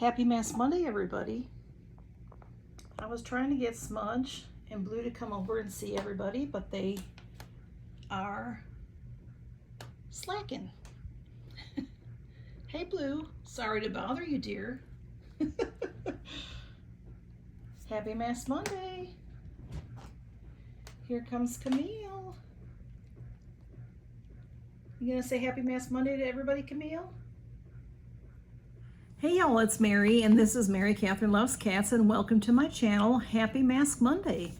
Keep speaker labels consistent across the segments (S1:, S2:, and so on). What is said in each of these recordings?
S1: Happy Mask Monday, everybody. I was trying to get Smudge and Blue to come over and see everybody, but they are slacking. Hey, Blue. Sorry to bother you, dear. Happy Mask Monday. Here comes Camille. You gonna say Happy Mask Monday to everybody, Camille? Hey y'all, it's Mary, and this is Mary Catherine Loves Cats, and welcome to my channel, Happy Mask Monday.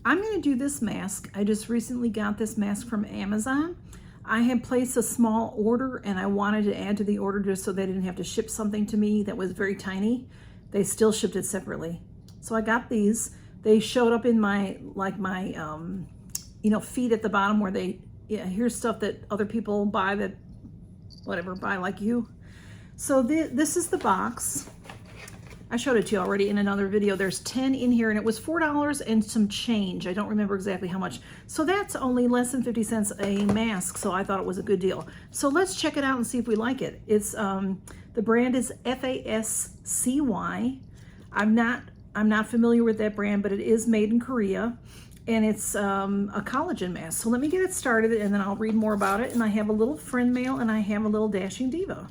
S1: I'm going to do this mask. I just recently got this mask from Amazon. I had placed a small order, and I wanted to add to the order just so they didn't have to ship something to me that was very tiny. They still shipped it separately. So I got these. They showed up in my, feed at the bottom where they, here's stuff that other people buy that, buy like you. So this is the box. I showed it to you already in another video. There's 10 in here, and it was $4 and some change. I don't remember exactly how much. So that's only less than 50 cents a mask, so I thought it was a good deal. So let's check it out and see if we like it. It's the brand is FASCY. I'm not familiar with that brand, but it is made in Korea, and it's a collagen mask. So let me get it started, and then I'll read more about it. And I have a little friend mail, and I have a little dashing diva.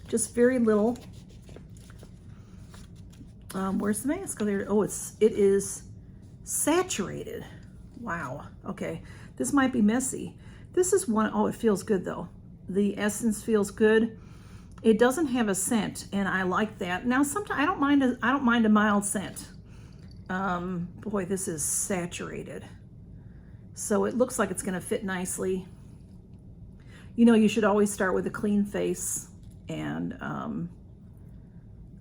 S1: Just very little. Where's the mask? Oh, there. Oh, it is saturated. Wow. Okay. This might be messy. This is one. Oh, it feels good though. The essence feels good. It doesn't have a scent, and I like that. Now, sometimes I don't mind a mild scent. Boy, this is saturated. So it looks like it's going to fit nicely. You know, you should always start with a clean face. And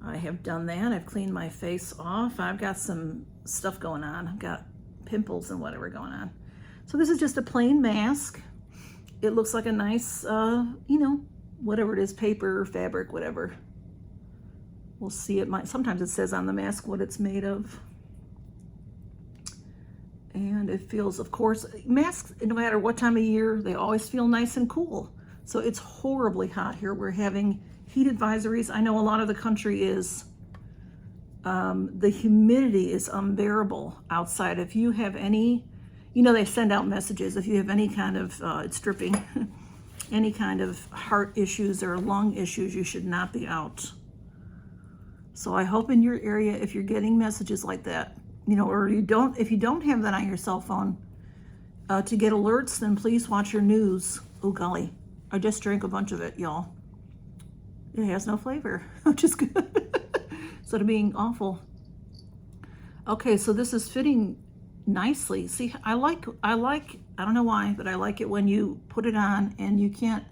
S1: I have done that. I've cleaned my face off. I've got some stuff going on. I've got pimples and whatever going on. So this is just a plain mask. It looks like a nice, whatever it is, paper, fabric, whatever. We'll see. Sometimes it says on the mask what it's made of. And it feels, of course, masks, no matter what time of year, they always feel nice and cool. So it's horribly hot here. We're having heat advisories. I know a lot of the country is, the humidity is unbearable outside. If you have any, they send out messages. If you have any kind of, it's dripping, any kind of heart issues or lung issues, you should not be out. So I hope in your area, if you're getting messages like that, or if you don't have that on your cell phone, to get alerts, then please watch your news. Oh golly. I just drank a bunch of it, y'all. It has no flavor, which is good. Instead of being awful. Okay, so this is fitting nicely. See, I don't know why, but I like it when you put it on and you can't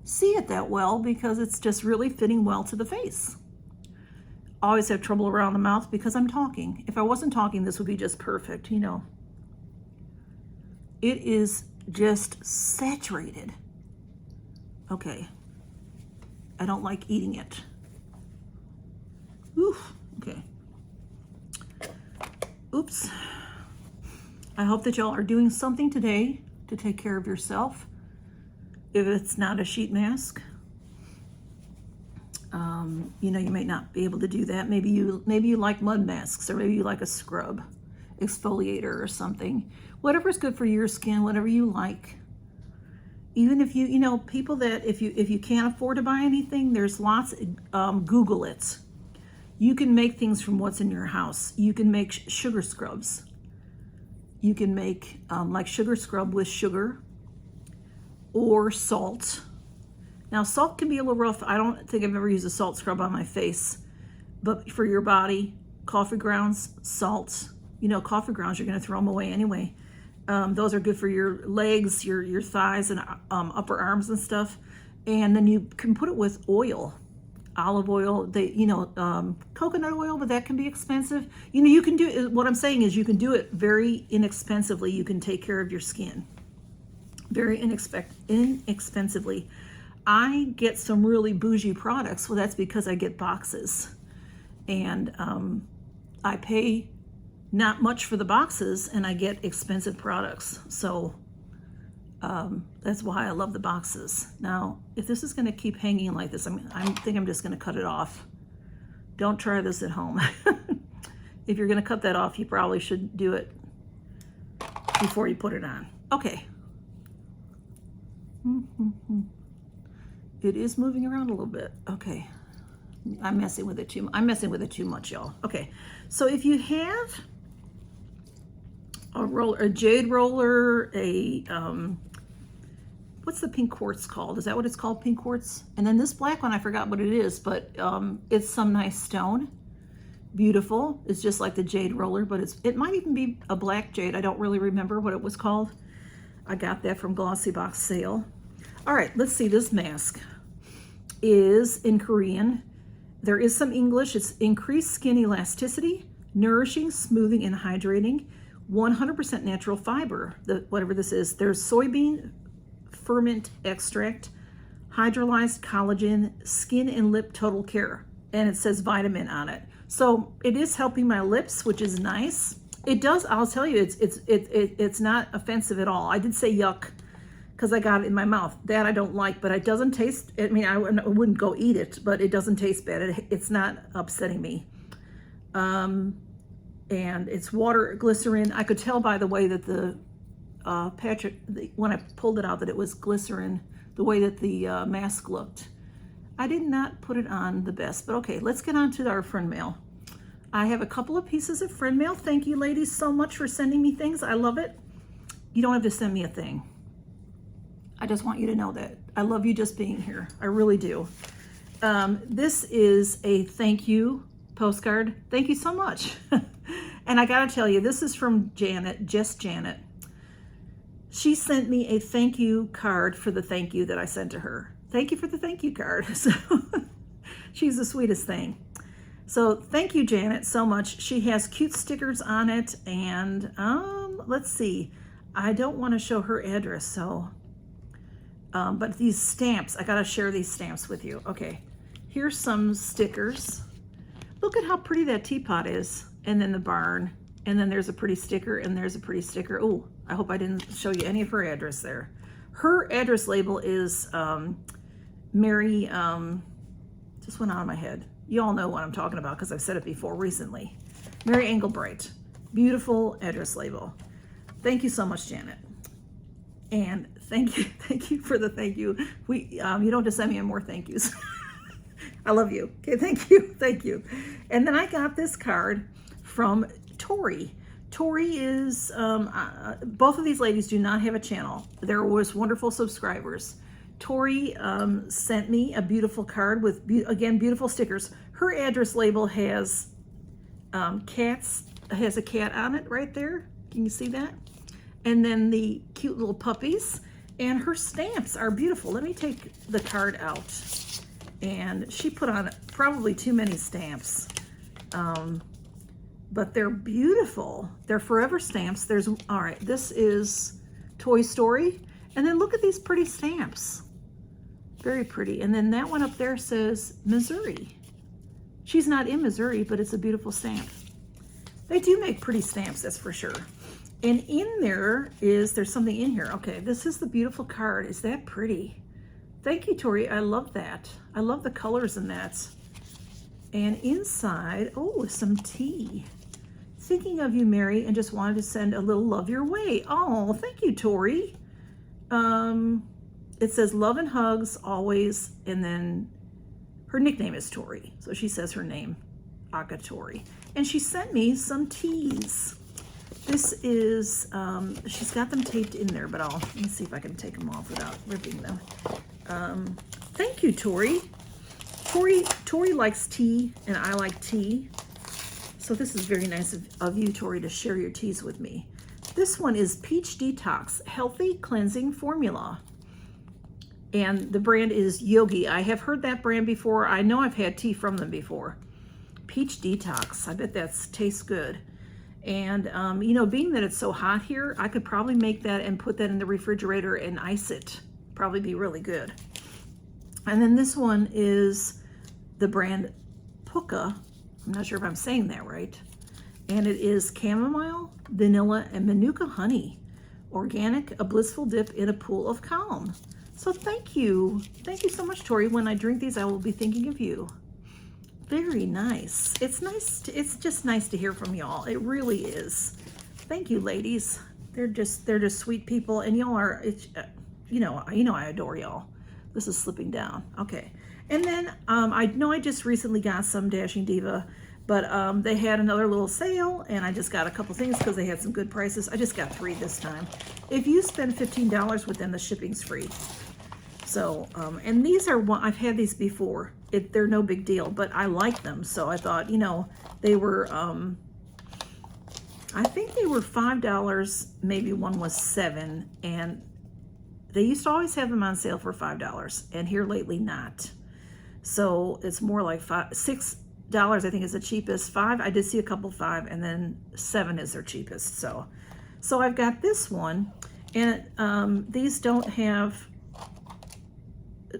S1: see it that well because it's just really fitting well to the face. I always have trouble around the mouth because I'm talking. If I wasn't talking, this would be just perfect, It is just saturated. Okay, I don't like eating it. Oof, okay. Oops. I hope that y'all are doing something today to take care of yourself. If it's not a sheet mask, you may not be able to do that. Maybe you like mud masks, or maybe you like a scrub exfoliator or something. Whatever's good for your skin, whatever you like. Even if people that if you can't afford to buy anything, there's lots. Google it. You can make things from what's in your house. You can make sugar scrubs. You can make like sugar scrub with sugar or salt. Now salt can be a little rough. I don't think I've ever used a salt scrub on my face, but for your body, coffee grounds, salt. Coffee grounds, you're going to throw them away anyway. Those are good for your legs, your thighs, and upper arms and stuff. And then you can put it with oil, olive oil. Coconut oil, but that can be expensive. You can do. What I'm saying is, you can do it very inexpensively. You can take care of your skin very inexpensively. I get some really bougie products. Well, that's because I get boxes, and I pay not much for the boxes, and I get expensive products. So that's why I love the boxes. Now, if this is going to keep hanging like this, I think I'm just going to cut it off Don't try this at home. If you're going to cut that off, you probably should do it before you put it on. Okay. It is moving around a little bit. Okay. I'm messing with it too much, y'all. Okay. So if you have a jade roller, what's the pink quartz called? Is that what it's called, pink quartz? And then this black one, I forgot what it is, but it's some nice stone. Beautiful. It's just like the jade roller, but it might even be a black jade. I don't really remember what it was called. I got that from Glossy Box sale. All right, let's see. This mask is in Korean. There is some English. It's increased skin elasticity, nourishing, smoothing, and hydrating. 100% natural fiber, whatever this is. There's soybean ferment extract, hydrolyzed collagen, skin and lip total care, and it says vitamin on it. So it is helping my lips, which is nice. It does, I'll tell you, it's not offensive at all. I did say yuck because I got it in my mouth. That I don't like, but it doesn't taste, I mean, I wouldn't go eat it, but it doesn't taste bad. It's not upsetting me. And it's water, glycerin. I could tell by the way that the when I pulled it out that it was glycerin, the way that the mask looked. I did not put it on the best, but okay, let's get on to our friend mail. I have a couple of pieces of friend mail. Thank you, ladies, so much for sending me things. I love it. You don't have to send me a thing. I just want you to know that. I love you just being here. I really do. This is a thank you postcard. Thank you so much. And I gotta tell you, this is from Janet, just Janet. She sent me a thank you card for the thank you that I sent to her. Thank you for the thank you card. So she's the sweetest thing. So thank you, Janet, so much. She has cute stickers on it, and let's see. I don't want to show her address, so but these stamps, I gotta share these stamps with you. Okay, here's some stickers. Look at how pretty that teapot is, and then the barn, and then there's a pretty sticker, and there's a pretty sticker. Oh, I hope I didn't show you any of her address there. Her address label is Mary, just went out of my head. You all know what I'm talking about because I've said it before recently. Mary Engelbright. Beautiful address label. Thank you so much, Janet. And thank you for the thank you. You don't have to send me any more thank yous. I love you. Okay, thank you. And then I got this card from Tori. Tori is, both of these ladies do not have a channel. They're always wonderful subscribers. Tori sent me a beautiful card with, again, beautiful stickers. Her address label has has a cat on it right there. Can you see that? And then the cute little puppies. And her stamps are beautiful. Let me take the card out. And she put on probably too many stamps. But they're beautiful. They're forever stamps. All right, this is Toy Story. And then look at these pretty stamps. Very pretty. And then that one up there says Missouri. She's not in Missouri, but it's a beautiful stamp. They do make pretty stamps, that's for sure. And in there's something in here. Okay, this is the beautiful card. Is that pretty? Thank you, Tori. I love that. I love the colors in that. And inside, oh, some tea. Thinking of you, Mary, and just wanted to send a little love your way. Oh, thank you, Tori. It says love and hugs always, and then her nickname is Tori. So she says her name, Aga Tori. And she sent me some teas. This is, she's got them taped in there, but let me see if I can take them off without ripping them. Thank you, Tori. Tori likes tea, and I like tea. So this is very nice of you, Tori, to share your teas with me. This one is Peach Detox Healthy Cleansing Formula. And the brand is Yogi. I have heard that brand before. I know I've had tea from them before. Peach Detox. I bet that tastes good. And, you know, being that it's so hot here, I could probably make that and put that in the refrigerator and ice it. Probably be really good. And then this one is the brand Puka. I'm not sure if I'm saying that right. And it is chamomile, vanilla, and manuka honey. Organic, a blissful dip in a pool of calm. So thank you. Thank you so much, Tori. When I drink these, I will be thinking of you. Very nice. It's it's just nice to hear from y'all. It really is. Thank you, ladies. They're just sweet people, and y'all are, you know I adore y'all. This is slipping down. Okay. And then I know I just recently got some Dashing Diva, but they had another little sale, and I just got a couple things because they had some good prices. I just got 3 this time. If you spend $15 with them, the shipping's free. So, and these are one, I've had these before. They're no big deal, but I like them. So I thought, you know, they were, I think they were $5, maybe one was $7, and they used to always have them on sale for $5, and here lately not. So it's more like $6, I think is the cheapest. 5, I did see a couple 5, and then 7 is their cheapest. So I've got this one, and these don't have,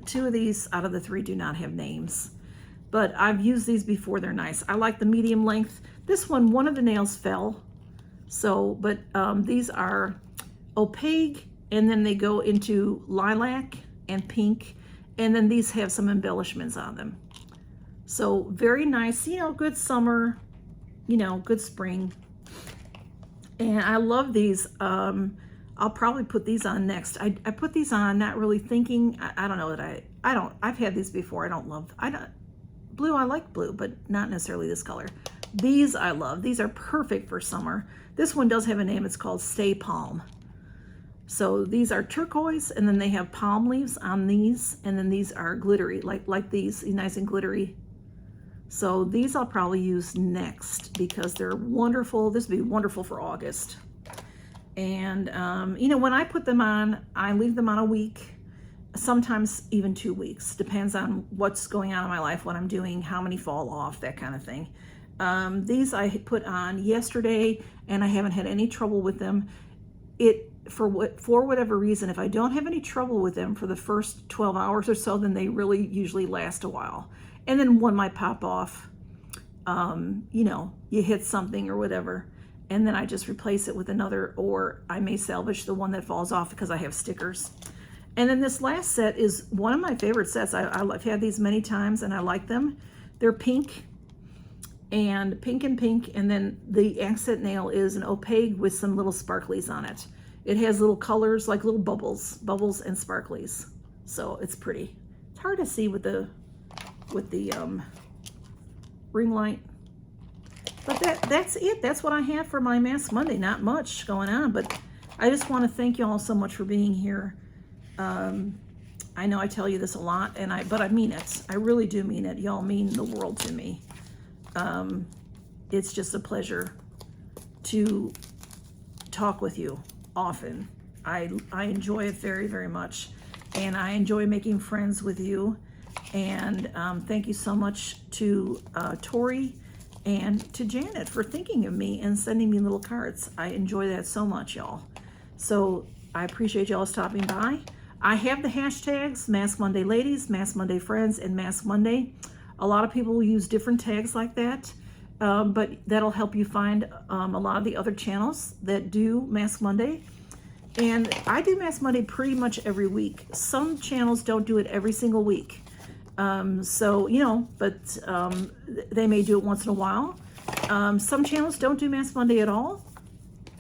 S1: 2 of these out of the 3 do not have names, but I've used these before. They're nice. I like the medium length. This one of the nails fell. So, but these are opaque, and then they go into lilac and pink, and then these have some embellishments on them. So very nice, you know, good summer, you know, good spring. And I love these. I'll probably put these on next. I put these on not really thinking. I don't know that I've had these before. Blue, I like blue, but not necessarily this color. These I love. These are perfect for summer. This one does have a name. It's called Stay Palm. So these are turquoise, and then they have palm leaves on these, and then these are glittery, like these, nice and glittery. So these I'll probably use next because they're wonderful. This would be wonderful for August. And, you know, when I put them on, I leave them on a week, sometimes even 2 weeks. Depends on what's going on in my life, what I'm doing, how many fall off, that kind of thing. These I put on yesterday, and I haven't had any trouble with them. For whatever reason, if I don't have any trouble with them for the first 12 hours or so, then they really usually last a while. And then one might pop off, you know, you hit something or whatever, and then I just replace it with another, or I may salvage the one that falls off because I have stickers. And then this last set is one of my favorite sets. I've had these many times, and I like them. They're pink and pink, and then the accent nail is an opaque with some little sparklies on it. It has little colors, like little bubbles and sparklies. So it's pretty. It's hard to see with the ring light. But that's it. That's what I have for my Mask Monday. Not much going on, but I just want to thank you all so much for being here. I know I tell you this a lot, but I mean it. I really do mean it. Y'all mean the world to me. It's just a pleasure to talk with you often. I enjoy it very, very much, and I enjoy making friends with you. And thank you so much to Tori and to Janet for thinking of me and sending me little cards. I enjoy that so much, y'all. So I appreciate y'all stopping by. I have the hashtags Mask Monday Ladies, Mask Monday Friends, and Mask Monday. A lot of people will use different tags like that, but that'll help you find a lot of the other channels that do Mask Monday. And I do Mask Monday pretty much every week. Some channels don't do it every single week. So, you know, but they may do it once in a while. Some channels don't do Mask Monday at all.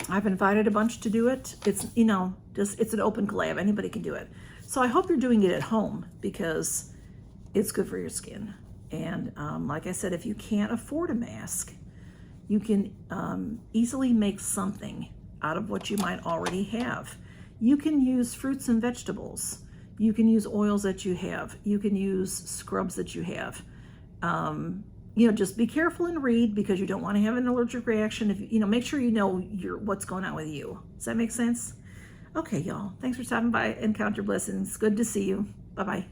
S1: I've invited a bunch to do it. It's, you know, it's an open collab. Anybody can do it. So I hope you're doing it at home because it's good for your skin. And like I said, if you can't afford a mask, you can easily make something out of what you might already have. You can use fruits and vegetables. You can use oils that you have. You can use scrubs that you have. You know, just be careful and read because you don't want to have an allergic reaction. If you know, make sure you know what's going on with you. Does that make sense? Okay, y'all. Thanks for stopping by and count your blessings. Good to see you. Bye-bye.